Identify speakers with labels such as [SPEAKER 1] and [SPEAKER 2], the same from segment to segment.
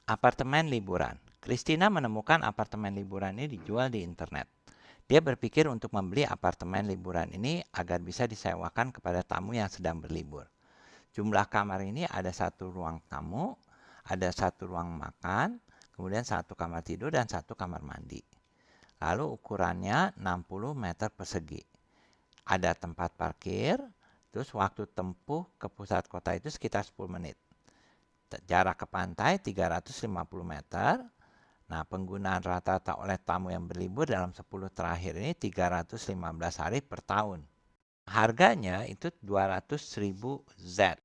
[SPEAKER 1] Apartemen liburan. Christina menemukan apartemen liburan ini dijual di internet. Dia berpikir untuk membeli apartemen liburan ini agar bisa disewakan kepada tamu yang sedang berlibur. Jumlah kamar ini ada satu ruang tamu, ada satu ruang makan, kemudian satu kamar tidur dan satu kamar mandi. Lalu ukurannya 60 meter persegi. Ada tempat parkir, terus waktu tempuh ke pusat kota itu sekitar 10 menit. Jarak ke pantai 350 meter. Nah, penggunaan rata-rata oleh tamu yang berlibur dalam 10 terakhir ini 315 hari per tahun. Harganya itu 200.000 Z.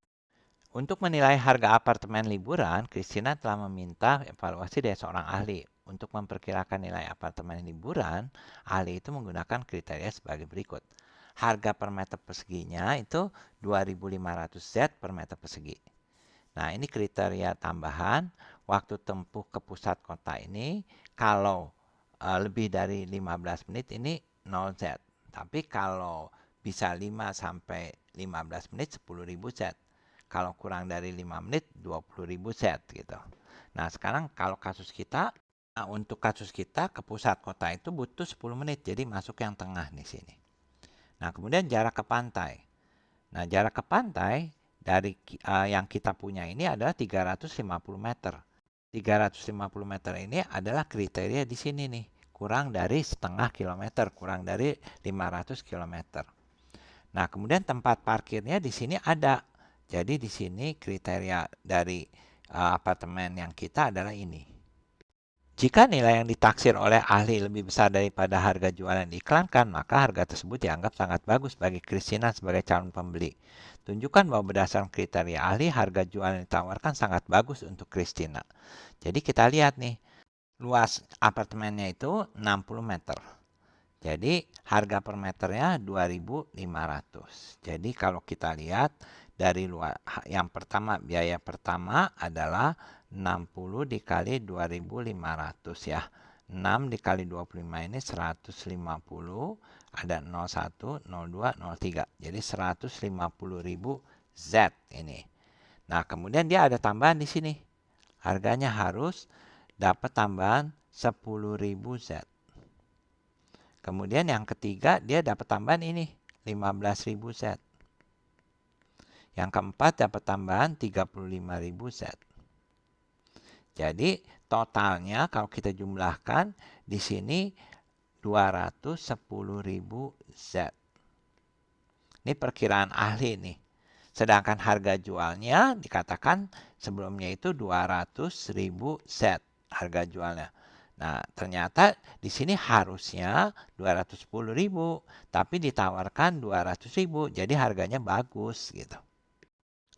[SPEAKER 1] Untuk menilai harga apartemen liburan, Christina telah meminta evaluasi dari seorang ahli. Untuk memperkirakan nilai apartemen liburan, ahli itu menggunakan kriteria sebagai berikut. Harga per meter perseginya itu 2.500 Z per meter persegi. Nah, ini kriteria tambahan. Waktu tempuh ke pusat kota ini, kalau lebih dari 15 menit ini 0 Z. Tapi kalau bisa 5 sampai 15 menit 10.000 Z. Kalau kurang dari 5 menit 20.000 Z gitu. Nah, sekarang kalau kasus kita, untuk kasus kita ke pusat kota itu butuh 10 menit. Jadi masuk yang tengah di sini. Nah, kemudian jarak ke pantai. Nah, jarak ke pantai dari yang kita punya ini adalah 350 meter. 350 meter ini adalah kriteria di sini nih. Kurang dari setengah kilometer, kurang dari 500 kilometer. Nah, kemudian tempat parkirnya di sini ada. Jadi di sini kriteria dari apartemen yang kita adalah ini. Jika nilai yang ditaksir oleh ahli lebih besar daripada harga jual yang diiklankan, maka harga tersebut dianggap sangat bagus bagi Christina sebagai calon pembeli. Tunjukkan bahwa berdasarkan kriteria ahli, harga jual yang ditawarkan sangat bagus untuk Christina. Jadi kita lihat nih, luas apartemennya itu 60 meter. Jadi harga per meternya 2.500. Jadi kalau kita lihat dari luar, yang pertama biaya pertama adalah 60 dikali 2.500 ya. 6 dikali 25 ini 150, ada 01, 02, 03. Jadi 150.000 Z ini. Nah, kemudian dia ada tambahan di sini. Harganya harus dapat tambahan 10.000 Z. Kemudian yang ketiga dia dapat tambahan ini 15.000 Z. Yang keempat dapat tambahan 35.000 Z. Jadi totalnya kalau kita jumlahkan di sini 210.000 Z. Ini perkiraan ahli nih. Sedangkan harga jualnya dikatakan sebelumnya itu 200.000 Z harga jualnya. Nah, ternyata di sini harusnya 210.000, tapi ditawarkan 200.000, jadi harganya bagus gitu.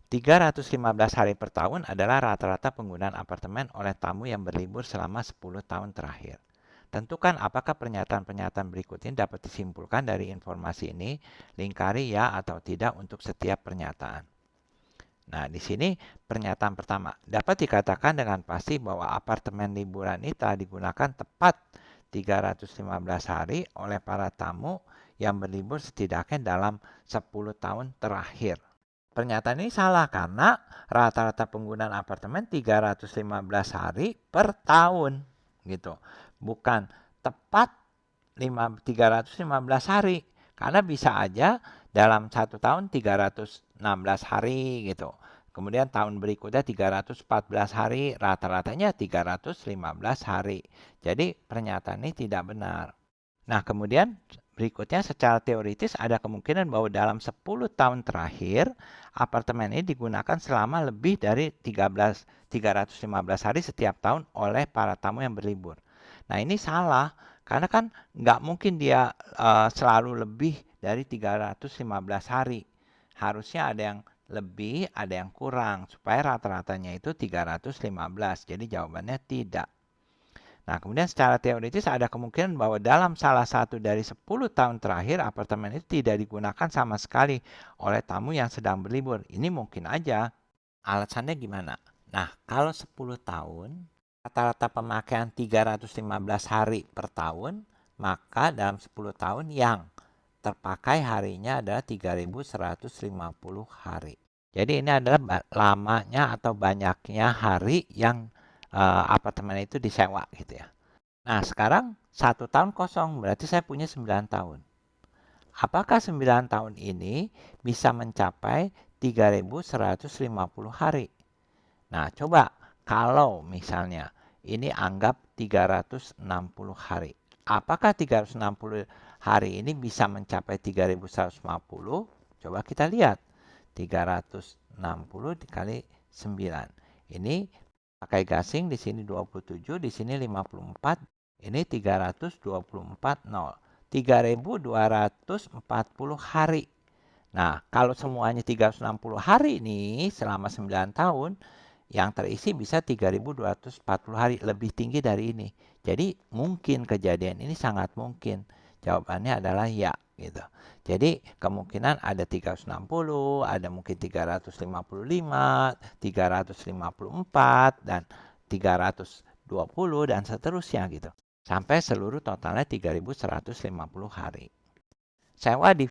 [SPEAKER 1] 315 hari per tahun adalah rata-rata penggunaan apartemen oleh tamu yang berlibur selama 10 tahun terakhir. Tentukan apakah pernyataan-pernyataan berikut ini dapat disimpulkan dari informasi ini, lingkari ya atau tidak untuk setiap pernyataan. Nah, di sini pernyataan pertama, dapat dikatakan dengan pasti bahwa apartemen liburan ini telah digunakan tepat 315 hari oleh para tamu yang berlibur setidaknya dalam 10 tahun terakhir. Pernyataan ini salah karena rata-rata penggunaan apartemen 315 hari per tahun gitu. Bukan tepat 315 hari. Karena bisa aja dalam satu tahun 316 hari gitu. Kemudian tahun berikutnya 314 hari, rata-ratanya 315 hari. Jadi pernyataan ini tidak benar. Nah, kemudian berikutnya secara teoritis ada kemungkinan bahwa dalam 10 tahun terakhir apartemen ini digunakan selama lebih dari 315 hari setiap tahun oleh para tamu yang berlibur. Nah, ini salah karena kan nggak mungkin dia selalu lebih dari 315 hari. Harusnya ada yang lebih, ada yang kurang supaya rata-ratanya itu 315. Jadi jawabannya tidak. Nah, kemudian secara teoritis ada kemungkinan bahwa dalam salah satu dari 10 tahun terakhir apartemen itu tidak digunakan sama sekali oleh tamu yang sedang berlibur. Ini mungkin aja. Alasannya gimana? Nah, kalau 10 tahun, rata-rata pemakaian 315 hari per tahun, maka dalam 10 tahun yang terpakai harinya adalah 3.150 hari. Jadi ini adalah lamanya atau banyaknya hari yang apartemen itu disewa gitu ya. Nah, sekarang 1 tahun kosong, berarti saya punya 9 tahun. Apakah 9 tahun ini bisa mencapai 3.150 hari? Nah, coba kalau misalnya ini anggap 360 hari. Apakah 360 hari ini bisa mencapai 3.150? Coba kita lihat. 360 dikali 9. Ini pakai gasing, di sini 27, di sini 54, ini 324 nol. 3.240 hari. Nah, kalau semuanya 360 hari ini selama 9 tahun, yang terisi bisa 3.240 hari, lebih tinggi dari ini. Jadi mungkin kejadian ini sangat mungkin. Jawabannya adalah ya gitu. Jadi kemungkinan ada 360, ada mungkin 355, 354 dan 320 dan seterusnya gitu. Sampai seluruh totalnya 3.150 hari. Sewa di